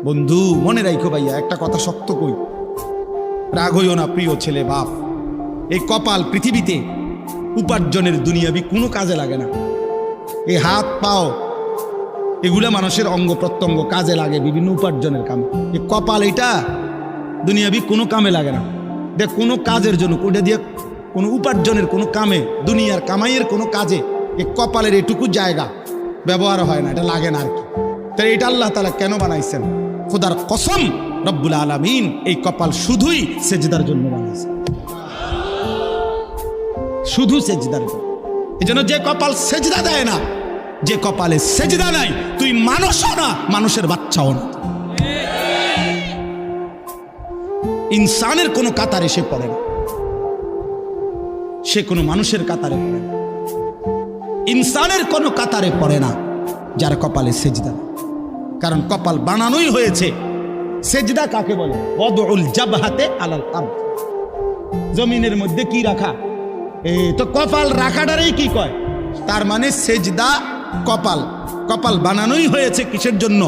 বন্ধু মনে রাখো ভাইয়া, একটা কথা শক্ত কই, রাগ হইও না প্রিয় ছেলে বাপ। এই কপাল পৃথিবীতে উপার্জনের দুনিয়াবি কোনো কাজে লাগে না। এই হাত পাও এগুলা মানুষের অঙ্গ প্রত্যঙ্গ কাজে লাগে বিভিন্ন উপার্জনের কামে। এই কপাল এটা দুনিয়াবি কোনো কামে লাগে না। দেখ কোনো কাজের জন্য ওটা দিয়ে কোনো উপার্জনের কোনো কামে, দুনিয়ার কামাইয়ের কোনো কাজে এই কপালের এটুকু জায়গা ব্যবহার হয় না, এটা লাগে না আর কি। তাই এটা আল্লাহ তাআলা কেন বানাইছেন? খোদার কসম রব্বুল আলামিন এই কপাল শুধুই সেজদার জন্য বানাইছে, শুধু সেজদার জন্য। এই জন্য যে কপাল সেজদা দেয় না, যে কপালে সেজদা নাই, তুই মানুষও না, মানুষের বাচ্চাও না। ইনসানের কোনো কাতারে সে পড়ে না, সে কোনো মানুষের কাতারে পড়ে না। ইনসানের কোনো কাতারে পড়ে না যার কপালে সেজদা। কারণ কপাল বানানোই হয়েছে। সেজদা কাকে বলে? ওয়াদউল জাবহাতে আলাল আরদ, জমিনের মধ্যে কি রাখা। এই তো কপাল রাখাটারই কি কয়? তার মানে সেজদা কপাল। কপাল বানানোই হয়েছে কিসের জন্য?